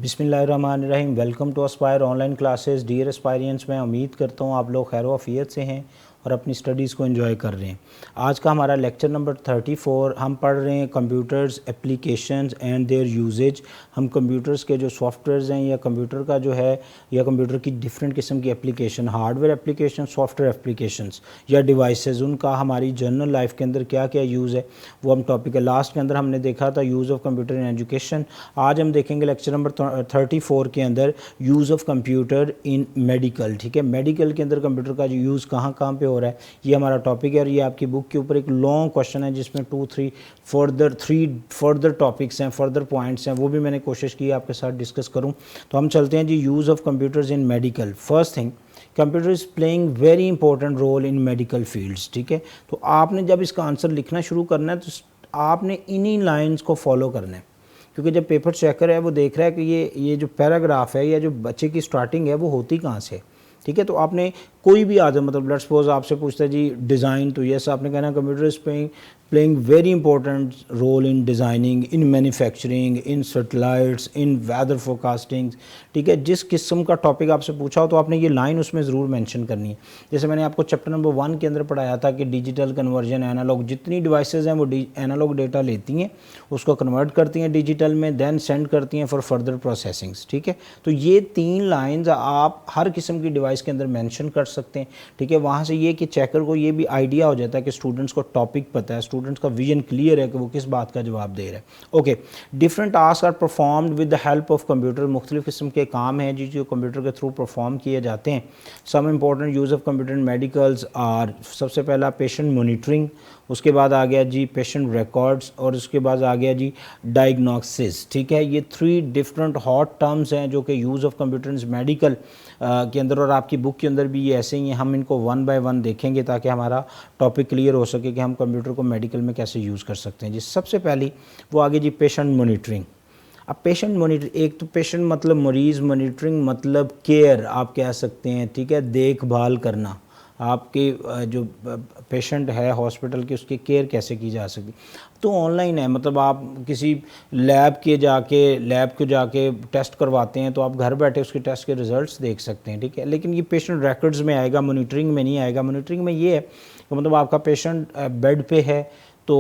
बिस्मिल्लाहिर्रहमानिर्रहीम। Welcome to Aspire online classes. Dear aspirants, मैं उम्मीद करता हूँ आप लोग खैर वफ़ियत से हैं और अपनी स्टडीज़ को एंजॉय कर रहे हैं। आज का हमारा लेक्चर नंबर 34 हम पढ़ रहे हैं computers applications and their usages. हम कंप्यूटर्स के जो सॉफ्टवेयर्स हैं या कंप्यूटर का जो है या कंप्यूटर की डिफरेंट किस्म की application, hardware application, software applications या डिवाइसेस, उनका हमारी जनरल लाइफ के अंदर क्या क्या यूज़ है वो हम टॉपिक है। लास्ट के अंदर हमने देखा था use of computer in education. आज हम देखेंगे लेक्चर नंबर 34 के अंदर use of computer in medical. ठीक है, मेडिकल के अंदर कंप्यूटर का जो यूज़ कहाँ कहाँ पे हो रहा है ये हमारा टॉपिक है। और ये आपकी बुक के ऊपर एक लॉन्ग क्वेश्चन है जिसमें 3 फर्दर टॉपिक्स हैं, फर्दर पॉइंट्स हैं, वो भी मैंने कोशिश की आपके साथ डिस्कस करूँ। तो हम चलते हैं जी, use of computers in medical. First thing, computer is playing very important role in medical fields. ठीक है, तो आपने जब इसका आंसर लिखना शुरू करना है तो आपने इन्हीं लाइंस को फॉलो करना है, क्योंकि जब पेपर चेकर है वो देख रहा है कि ये जो पैराग्राफ है या जो बच्चे की स्टार्टिंग है वो होती कहाँ से। ठीक है, तो आपने कोई भी आदम, मतलब लेट्स सपोज आपसे पूछता है जी डिज़ाइन, तो यस आपने कहना computer is playing very important role in designing, in manufacturing, in satellites, in weather forecasting. ठीक है, जिस किस्म का टॉपिक आपसे पूछा हो तो आपने ये लाइन उसमें ज़रूर मेंशन करनी है। जैसे मैंने आपको चैप्टर नंबर 1 के अंदर पढ़ाया था कि डिजिटल कन्वर्जन, एनालॉग, जितनी डिवाइसेस हैं वो एनालॉग डेटा लेती हैं, उसको कन्वर्ट करती हैं डिजिटल में, देन सेंड करती हैं फॉर फर्दर प्रोसेसिंग्स। ठीक है, तो ये 3 लाइन्स आप हर किस्म की डिवाइस के अंदर मेंशन कर सकते हैं। ठीक है, वहाँ से ये कि चेकर को ये भी आइडिया हो जाता है कि स्टूडेंट्स को टॉपिक पता है, स्टूडेंट्स का विजन क्लियर है कि वो किस बात का जवाब दे रहा है। Okay, different task are performed with the help of computer. मुख्तलिफ किस्म के काम हैं जो कंप्यूटर के थ्रू परफॉर्म किए जाते हैं। Some important use of computer in medicals are, सबसे पहला पेशेंट मोनिटरिंग, उसके बाद आ गया जी पेशेंट रिकॉर्ड्स, और उसके बाद आ गया जी डायग्नोसिस। ठीक है, ये 3 डिफरेंट हॉट टर्म्स हैं जो कि use of computer in medical के अंदर, और आपकी बुक के अंदर भी ये ऐसे ही हैं। हम इनको 1 बाय 1 देखेंगे ताकि हमारा टॉपिक क्लियर हो सके कि हम कंप्यूटर को मेडिकल में कैसे यूज़ कर सकते हैं। जी सबसे पहली वो आगे जी पेशेंट मोनिटरिंग। अब पेशेंट मोनिटर, एक तो पेशेंट मतलब मरीज़, मोनिटरिंग मतलब केयर आप कह सकते हैं। ठीक है, देखभाल करना, आपके जो पेशेंट है हॉस्पिटल की उसकी केयर कैसे की जा सकती। तो ऑनलाइन है, मतलब आप किसी लैब को जाके टेस्ट करवाते हैं तो आप घर बैठे उसके टेस्ट के रिजल्ट्स देख सकते हैं। ठीक है, लेकिन ये पेशेंट रिकॉर्ड्स में आएगा, मॉनिटरिंग में नहीं आएगा। मॉनिटरिंग में ये है कि मतलब आपका पेशेंट बेड पे है तो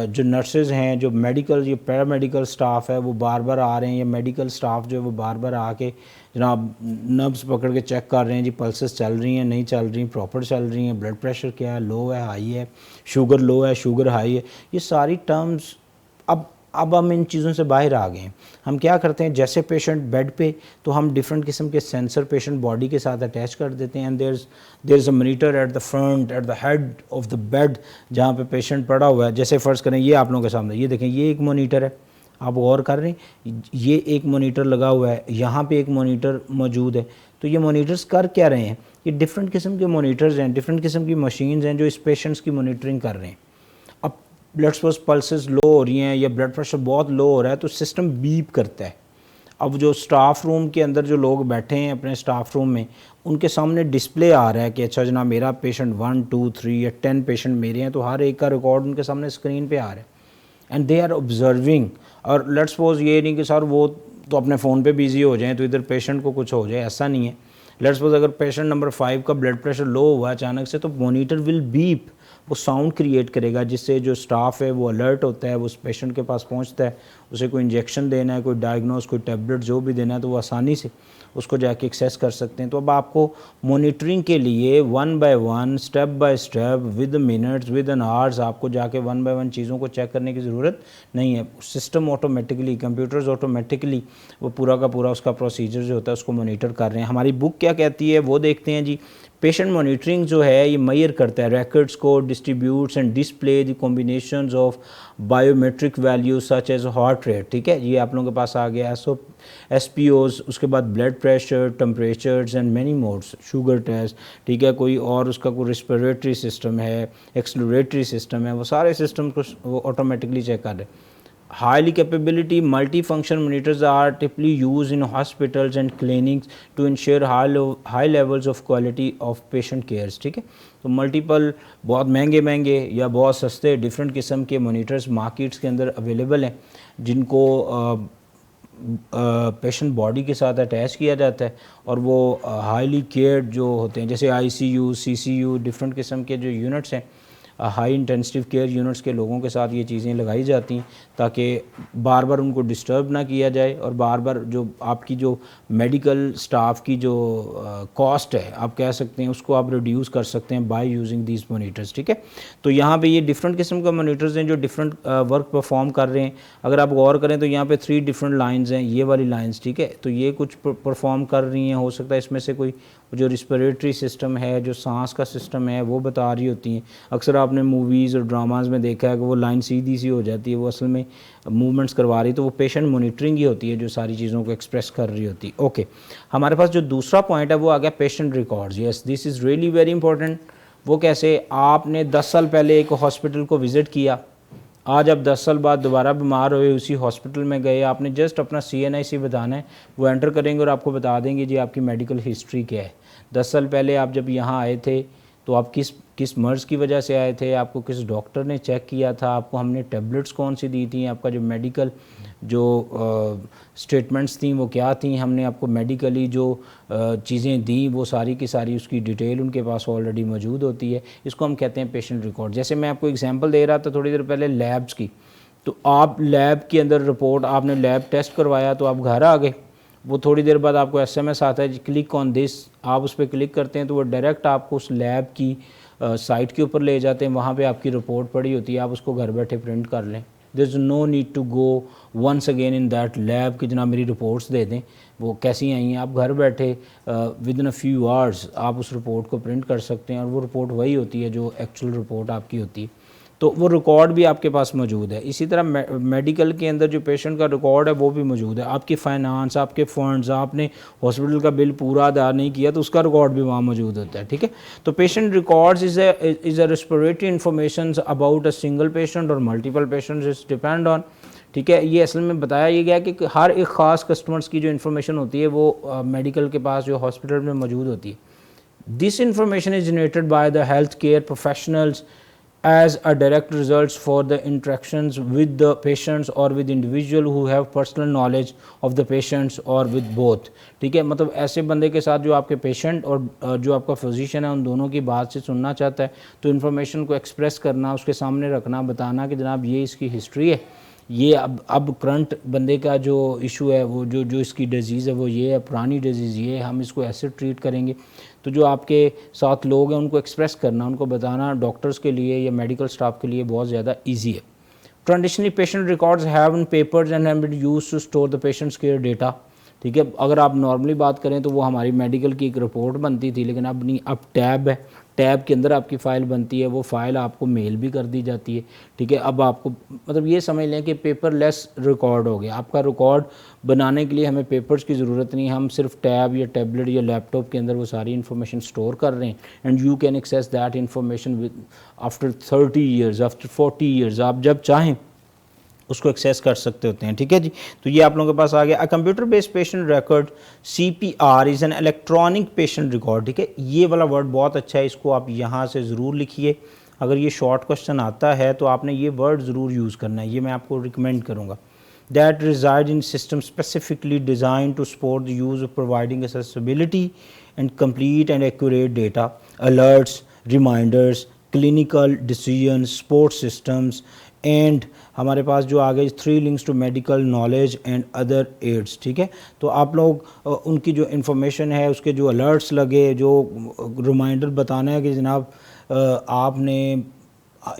जो नर्सेज हैं, जो मेडिकल, ये पैरामेडिकल स्टाफ है वो बार बार आ रहे हैं, या मेडिकल स्टाफ जो है वो बार बार आके जनाब नब्स पकड़ के चेक कर रहे हैं जी पल्सेस चल रही हैं नहीं चल रही, प्रॉपर चल रही हैं, ब्लड प्रेशर क्या है, लो है हाई है, शुगर लो है शुगर हाई है। ये सारी टर्म्स अब हम इन चीज़ों से बाहर आ गए हैं। हम क्या करते हैं, जैसे पेशेंट बेड पे तो हम डिफरेंट किस्म के सेंसर पेशेंट बॉडी के साथ अटैच कर देते हैं। And there is a monitor at the front, at the head of the bed, जहाँ पे पेशेंट पड़ा हुआ है। जैसे फ़र्ज़ करें ये आप लोगों के सामने, ये देखें, ये एक मॉनिटर है, आप गौर कर रहे हैं, ये एक मॉनिटर लगा हुआ है, यहाँ पे एक मॉनिटर मौजूद है। तो ये मॉनिटर्स कर क्या रहे हैं, ये डिफरेंट किस्म के मॉनिटर्स हैं, डिफरेंट किस्म की मशीन्स हैं जो इस पेशेंट्स की मॉनिटरिंग कर रहे हैं। अब ब्लड सपोज पल्सेस लो हो रही हैं या ब्लड प्रेशर बहुत लो हो रहा है तो सिस्टम बीप करता है। अब जो स्टाफ रूम के अंदर जो लोग बैठे हैं अपने स्टाफ रूम में, उनके सामने डिस्प्ले आ रहा है कि अच्छा जनाब मेरा पेशेंट 1 2 3 या 10 पेशेंट मेरे हैं, तो हर एक का रिकॉर्ड उनके सामने स्क्रीन पे आ रहा है एंड दे आर ऑब्जर्विंग। और लेट्स सपोज ये नहीं कि सर वो तो अपने फ़ोन पे बिजी हो जाएं तो इधर पेशेंट को कुछ हो जाए, ऐसा नहीं है। लेट्स सपोज अगर पेशेंट नंबर 5 का ब्लड प्रेशर लो हुआ अचानक से, तो मॉनिटर विल बीप, वो साउंड क्रिएट करेगा जिससे जो स्टाफ है वो अलर्ट होता है, वो उस पेशेंट के पास पहुंचता है, उसे कोई इंजेक्शन देना है, कोई डायग्नोस, कोई टैबलेट जो भी देना है तो वो आसानी से उसको जाके एक्सेस कर सकते हैं। तो अब आपको मॉनिटरिंग के लिए 1 by 1 step by step with minutes with an hours आपको जाके 1 बाय 1 चीज़ों को चेक करने की ज़रूरत नहीं है। सिस्टम ऑटोमेटिकली, कंप्यूटर्स ऑटोमेटिकली वो पूरा का पूरा उसका प्रोसीजर जो होता है उसको मॉनिटर कर रहे हैं। हमारी बुक क्या कहती है वो देखते हैं जी। पेशेंट मॉनिटरिंग जो है ये मेजर करता है रिकॉर्ड्स को, distributes and display the combinations of biometric values such as heart rate. ठीक है, ये आप लोगों के पास आ गया SPOs, उसके बाद blood pressure, temperatures and many modes, sugar test. ठीक है, कोई और उसका कोई रिस्पिरेटरी सिस्टम है, एक्सप्लोरेटरी सिस्टम है, वो सारे सिस्टम को वो ऑटोमेटिकली चेक कर रहे हैं। Highly capability multifunction monitors are typically used in hospitals and clinics to ensure high levels of quality of patient cares। ठीक है, तो मल्टीपल बहुत महंगे या बहुत सस्ते डिफरेंट किस्म के मॉनिटर्स मार्केट्स के अंदर अवेलेबल हैं जिनको पेशेंट बॉडी के साथ अटैच किया जाता है और वो हाईली केयर्ड जो होते हैं, जैसे आईसीयू, सीसीयू, डिफरेंट किस्म के जो यूनिट्स हैं, हाई इंटेंसिव केयर यूनिट्स के लोगों के साथ ये चीज़ें लगाई जाती हैं ताकि बार बार उनको डिस्टर्ब ना किया जाए और बार बार जो आपकी जो मेडिकल स्टाफ की जो कॉस्ट है, आप कह सकते हैं, उसको आप रिड्यूस कर सकते हैं बाय यूजिंग दीज मोनीटर्स। ठीक है, तो यहाँ पे ये डिफरेंट किस्म का मोनीटर्स हैं जो डिफरेंट वर्क परफॉर्म कर रहे हैं। अगर आप गौर करें तो यहाँ पे 3 डिफरेंट लाइंस हैं, ये वाली लाइंस, ठीक है, तो ये कुछ परफॉर्म कर रही हैं। हो सकता है इसमें से कोई जो रिस्पिरेटरी सिस्टम है, जो सांस का सिस्टम है, वो बता रही होती हैं। अक्सर आपने मूवीज़ और ड्रामाज में देखा है कि वो लाइन सीधी सी हो जाती है, वो असल में मूवमेंट्स करवा रही, तो वो पेशेंट मॉनिटरिंग ही होती है जो सारी चीज़ों को एक्सप्रेस कर रही होती है। ओके, हमारे पास जो दूसरा पॉइंट है वो आ गया patient records. Yes, this is really very important. वो कैसे? आपने 10 साल पहले एक हॉस्पिटल को विज़िट किया, आज आप 10 साल बाद दोबारा बीमार हुए, उसी हॉस्पिटल में गए, आपने जस्ट अपना CNIC बताना है, वो एंटर करेंगे और आपको बता देंगे जी आपकी मेडिकल हिस्ट्री क्या है। 10 साल पहले आप जब यहाँ आए थे तो आप किस मर्ज़ की वजह से आए थे, आपको किस डॉक्टर ने चेक किया था, आपको हमने टेबलेट्स कौन सी दी थी, आपका जो मेडिकल जो स्टेटमेंट्स थी वो क्या थी, हमने आपको मेडिकली जो चीज़ें दी वो सारी की सारी उसकी डिटेल उनके पास ऑलरेडी मौजूद होती है। इसको हम कहते हैं पेशेंट रिकॉर्ड। जैसे मैं आपको एग्जांपल दे रहा था थोड़ी देर पहले लैब्स की, तो आप लैब के अंदर रिपोर्ट, आपने लैब टेस्ट करवाया तो आप घर आ गए, वो थोड़ी देर बाद आपको SMS आता है क्लिक ऑन दिस, आप उस पर क्लिक करते हैं तो वो डायरेक्ट आपको उस लैब की साइट के ऊपर ले जाते हैं, वहाँ पे आपकी रिपोर्ट पड़ी होती है, आप उसको घर बैठे प्रिंट कर लें। There is no need to go once again in that lab कि जनाब मेरी रिपोर्ट्स दे दें, वो कैसी आई हैं। आप घर बैठे with in a few hours आप उस रिपोर्ट को प्रिंट कर सकते हैं और वो रिपोर्ट वही होती है जो एक्चुअल रिपोर्ट आपकी होती है, तो वो रिकॉर्ड भी आपके पास मौजूद है। इसी तरह मेडिकल के अंदर जो पेशेंट का रिकॉर्ड है वो भी मौजूद है। आपकी फाइनेंस, आपके फंड्स, आपने हॉस्पिटल का बिल पूरा अदा नहीं किया तो उसका रिकॉर्ड भी वहाँ मौजूद होता है। ठीक है, तो patient records is a respiratory information about a single patient और multiple patients, is depend on. ठीक है, ये असल में बताया ये गया कि हर एक ख़ास कस्टमर्स की जो इन्फॉर्मेशन होती है वो मेडिकल के पास जो हॉस्पिटल में मौजूद होती है। This information is generated by the health care professionals as a direct results for the interactions with the patients or with individual who have personal knowledge of the patients or with both। ठीक है, मतलब ऐसे बंदे के साथ जो आपके patient और जो आपका फिजिशियन है उन दोनों की बात से सुनना चाहता है, तो इन्फॉर्मेशन को एक्सप्रेस करना, उसके सामने रखना, बताना कि जनाब ये इसकी हिस्ट्री है, ये अब करंट बंदे का जो इशू है, वो जो इसकी डिजीज़ है वो ये है, पुरानी डिजीज़ ये है, हम इसको ऐसे ट्रीट करेंगे। तो जो आपके साथ लोग हैं उनको एक्सप्रेस करना, उनको बताना डॉक्टर्स के लिए या मेडिकल स्टाफ के लिए बहुत ज़्यादा ईजी है। Traditionally patient records have in papers and have been used to store the patients care data. ठीक है, अगर आप नॉर्मली बात करें तो वो हमारी मेडिकल की एक रिपोर्ट बनती थी, लेकिन अब नहीं, अब टैब है, टैब के अंदर आपकी फ़ाइल बनती है, वो फ़ाइल आपको मेल भी कर दी जाती है। ठीक है, अब आपको मतलब ये समझ लें कि पेपरलेस रिकॉर्ड हो गया। आपका रिकॉर्ड बनाने के लिए हमें पेपर्स की ज़रूरत नहीं, हम सिर्फ टैब या टैबलेट या लैपटॉप के अंदर वो सारी इन्फॉर्मेशन स्टोर कर रहे हैं and you can access that information with after 30 years, after 40 years, आप जब चाहें उसको एक्सेस कर सकते होते हैं। ठीक है जी, तो ये आप लोगों के पास आ गया। A computer based patient record CPR is an electronic patient record. ठीक है, ये वाला वर्ड बहुत अच्छा है, इसको आप यहाँ से ज़रूर लिखिए। अगर ये शॉर्ट क्वेश्चन आता है तो आपने ये वर्ड ज़रूर यूज़ करना है, ये मैं आपको रिकमेंड करूँगा। That reside in system specifically design to support the use of providing accessibility and complete and accurate data, alerts, reminders, clinical decision, support systems and हमारे पास जो आ गई 3 links to medical knowledge and other aids. ठीक है, तो आप लोग उनकी जो इन्फॉर्मेशन है, उसके जो अलर्ट्स लगे, जो रिमाइंडर बताना है कि जनाब आपने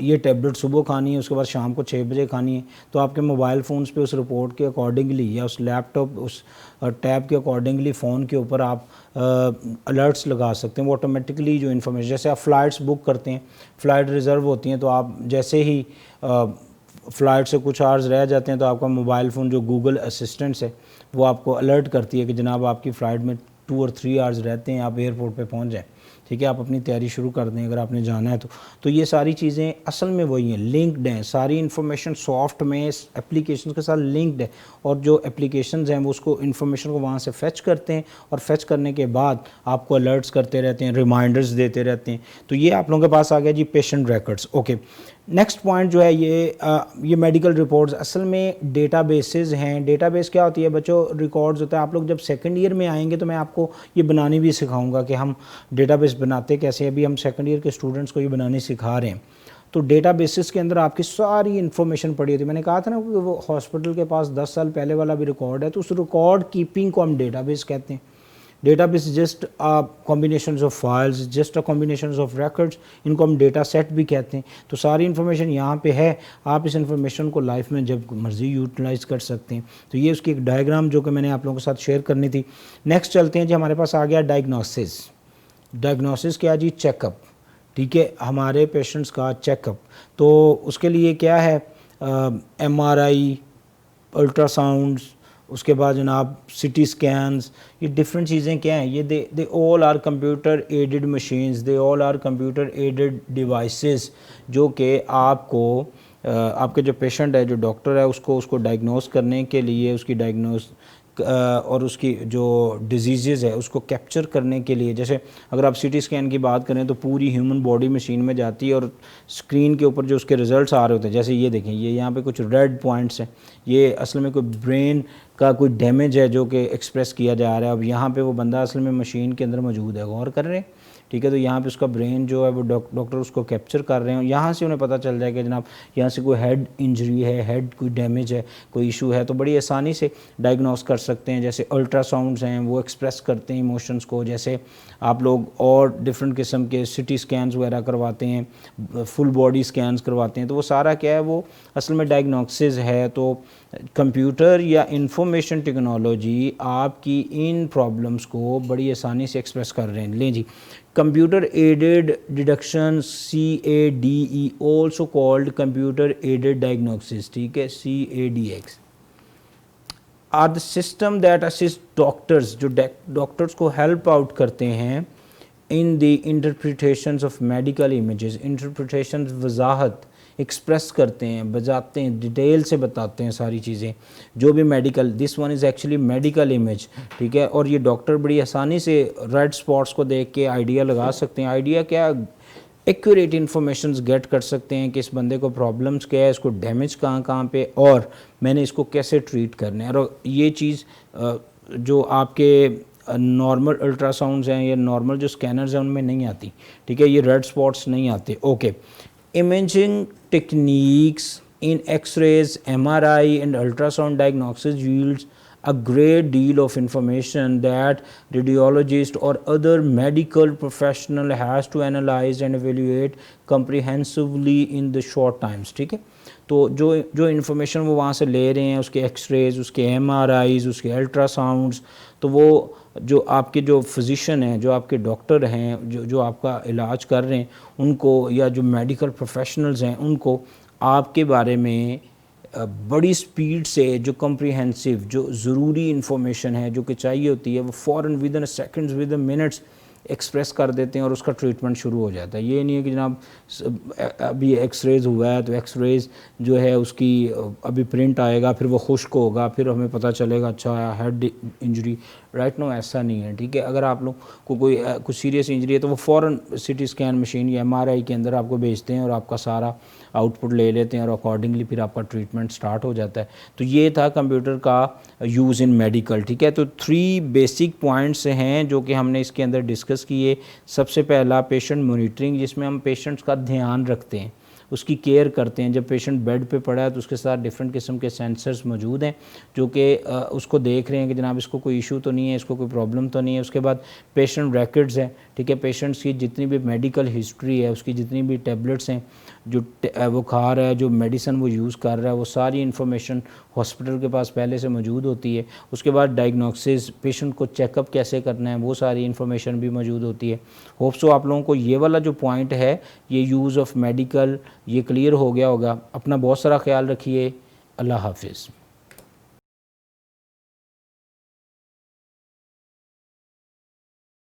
ये टैबलेट सुबह खानी है, उसके बाद शाम को 6 बजे खानी है, तो आपके मोबाइल फ़ोन्स पे उस रिपोर्ट के अकॉर्डिंगली या उस लैपटॉप उस टैब के अकॉर्डिंगली फ़ोन के ऊपर आप अलर्ट्स लगा सकते हैं। वो ऑटोमेटिकली जो इन्फॉर्मेशन, जैसे आप फ़्लाइट्स बुक करते हैं, फ़्लाइट रिज़र्व होती हैं, तो आप जैसे ही फ़्लाइट से कुछ आवर्स रह जाते हैं तो आपका मोबाइल फ़ोन जो गूगल असिस्टेंट्स है वो आपको अलर्ट करती है कि जनाब आपकी फ़्लाइट में 2 और 3 आवर्स रहते हैं, आप एयरपोर्ट पे पहुंच जाएं। ठीक है, आप अपनी तैयारी शुरू कर दें अगर आपने जाना है तो ये सारी चीज़ें असल में वही हैं, लिंक्ड हैं, सारी इन्फॉर्मेशन सॉफ्ट में एप्लीकेशन के साथ लिंक्ड है, और जो एप्लीकेशंस हैं वो उसको इन्फॉर्मेशन को वहाँ से फेच करते हैं और फेच करने के बाद आपको अलर्ट्स करते रहते हैं, रिमाइंडर्स देते रहते हैं। तो ये आप लोगों के पास आ गया जी patient records. Okay, next point जो है ये मेडिकल रिकॉर्ड्स असल में डेटाबेसेस हैं। डेटाबेस क्या होती है बच्चों, रिकॉर्ड्स होता है। आप लोग जब सेकंड ईयर में आएंगे तो मैं आपको ये बनानी भी सिखाऊंगा कि हम डेटाबेस बनाते कैसे। अभी हम सेकंड ईयर के स्टूडेंट्स को ये बनाने सिखा रहे हैं। तो डेटाबेसेस के अंदर आपकी सारी इन्फॉर्मेशन पड़ी होती है। मैंने कहा था ना कि वो हॉस्पिटल के पास 10 साल पहले वाला भी रिकॉर्ड है, तो उस रिकॉर्ड कीपिंग को हम डेटाबेस कहते हैं। Database just combination of files, just a combination of records, इनको हम डेटा सेट भी कहते हैं। तो सारी इन्फॉर्मेशन यहाँ पे है, आप इस इन्फॉर्मेशन को लाइफ में जब मर्जी यूटिलाइज़ कर सकते हैं। तो ये उसकी एक डायग्राम जो कि मैंने आप लोगों के साथ शेयर करनी थी। नेक्स्ट चलते हैं जी, हमारे पास आ गया डायग्नोसिस। डायग्नोसिस क्या जी, चेकअप, ठीक है, हमारे पेशेंट्स का चेकअप। तो उसके लिए क्या है, MRI, अल्ट्रासाउंड्स, उसके बाद जनाब सिटी स्कैन्स, ये डिफरेंट चीज़ें क्या हैं, ये they all are computer aided machines, they all are computer aided devices, जो कि आपको आपके जो पेशेंट है, जो डॉक्टर है, उसको डायग्नोस करने के लिए, उसकी डायग्नोस और उसकी जो डिजीज़ है उसको कैप्चर करने के लिए, जैसे अगर आप सिटी स्कैन की बात करें तो पूरी ह्यूमन बॉडी मशीन में जाती है और स्क्रीन के ऊपर जो उसके रिज़ल्ट्स आ रहे होते हैं, जैसे ये देखें, ये यहाँ पे कुछ रेड पॉइंट्स हैं, ये असल में कोई ब्रेन का कोई डैमेज है जो कि एक्सप्रेस किया जा रहा है। अब यहाँ पे वो बंदा असल में मशीन के अंदर मौजूद है, गौर कर रहे हैं, ठीक है। तो यहाँ पे उसका ब्रेन जो है वो डॉक्टर उसको कैप्चर कर रहे हैं। यहाँ से उन्हें पता चल जाएगा कि जनाब यहाँ से कोई हेड इंजरी है, हेड कोई डैमेज है, कोई इशू है, तो बड़ी आसानी से डायग्नोस कर सकते हैं। जैसे अल्ट्रासाउंड्स हैं वो एक्सप्रेस करते हैं इमोशंस को, जैसे आप लोग और डिफरेंट किस्म के सिटी स्कैन्स वगैरह करवाते हैं, फुल बॉडी स्कैन्स करवाते हैं, तो वो सारा क्या है, वो असल में डायग्नोसिस है। तो कंप्यूटर या इंफॉर्मेशन टेक्नोलॉजी आपकी इन प्रॉब्लम्स को बड़ी आसानी से एक्सप्रेस कर रहे हैं। लें जी, computer aided deduction, CADE, also called computer aided diagnosis, ठीक है, CADX, are the system that assist doctors, जो डॉक्टर्स को हेल्प आउट करते हैं in the interpretations of medical images. Interpretation वजाहत, एक्सप्रेस करते हैं, बजाते हैं, डिटेल से बताते हैं सारी चीज़ें जो भी medical, this one is actually medical image, ठीक है। और ये डॉक्टर बड़ी आसानी से रेड स्पॉट्स को देख के आइडिया लगा सकते हैं। आइडिया क्या, एक्यूरेट इन्फॉर्मेशन गेट कर सकते हैं कि इस बंदे को प्रॉब्लम्स क्या है, इसको डैमेज कहाँ कहाँ पे, और मैंने इसको कैसे ट्रीट करना है। और ये चीज़ जो आपके नॉर्मल अल्ट्रासाउंड्स हैं या नॉर्मल जो स्कैनर्स हैं उनमें नहीं आती, ठीक है, ये रेड स्पॉट्स नहीं आते। Okay, imaging techniques in X-rays, MRI and ultrasound diagnosis yields a great deal of information that radiologist or other medical professional has to analyze and evaluate comprehensively in the short times, ठीक है। तो जो information वो वहाँ से ले रहे हैं, उसके एक्सरेज, उसके MRIs, उसके अल्ट्रासाउंड्स, तो वो जो आपके जो फिजिशियन हैं, जो आपके डॉक्टर हैं, जो आपका इलाज कर रहे हैं, उनको, या जो मेडिकल प्रोफेशनल्स हैं, उनको आपके बारे में बड़ी स्पीड से जो कम्प्रीहेंसिव, जो ज़रूरी इन्फॉर्मेशन है जो कि चाहिए होती है, वो फ़ौरन within seconds, within minutes express कर देते हैं और उसका ट्रीटमेंट शुरू हो जाता है। ये नहीं है कि जनाब अभी एक्सरेज हुआ है तो एक्सरेज जो है उसकी अभी प्रिंट आएगा, फिर वो खुश्क होगा, फिर हमें पता चलेगा अच्छा हेड इंजरी, राइट नो, ऐसा नहीं है, ठीक है। अगर आप लोग को कोई कुछ सीरियस इंजरी है तो वो फ़ौरन सिटी स्कैन मशीन या MRI के अंदर आपको भेजते हैं और आपका सारा आउटपुट ले लेते हैं और अकॉर्डिंगली फिर आपका ट्रीटमेंट स्टार्ट हो जाता है। तो ये था कंप्यूटर का यूज़ इन मेडिकल, ठीक है। तो 3 बेसिक पॉइंट्स हैं जो कि हमने इसके अंदर डिस्कस किए। सबसे पहला पेशेंट मॉनिटरिंग, जिसमें हम पेशेंट्स का ध्यान रखते हैं, उसकी केयर करते हैं। जब पेशेंट बेड पे पड़ा है तो उसके साथ डिफरेंट किस्म के सेंसर्स मौजूद हैं जो कि उसको देख रहे हैं कि जनाब इसको कोई इशू तो नहीं है, इसको कोई प्रॉब्लम तो नहीं है। उसके बाद पेशेंट रिकॉर्ड्स हैं, ठीक है, पेशेंट्स की जितनी भी मेडिकल हिस्ट्री है, उसकी जितनी भी टैबलेट्स हैं जो वो खा रहा है, जो मेडिसिन वो यूज़ कर रहा है, वो सारी इन्फॉर्मेशन हॉस्पिटल के पास पहले से मौजूद होती है। उसके बाद डायग्नोसिस, पेशेंट को चेकअप कैसे करना है, वो सारी इन्फॉर्मेशन भी मौजूद होती है। होप सो आप लोगों को ये वाला जो पॉइंट है, ये यूज़ ऑफ मेडिकल, ये क्लियर हो गया होगा। अपना बहुत सारा ख्याल रखिए। अल्लाह हाफिज़।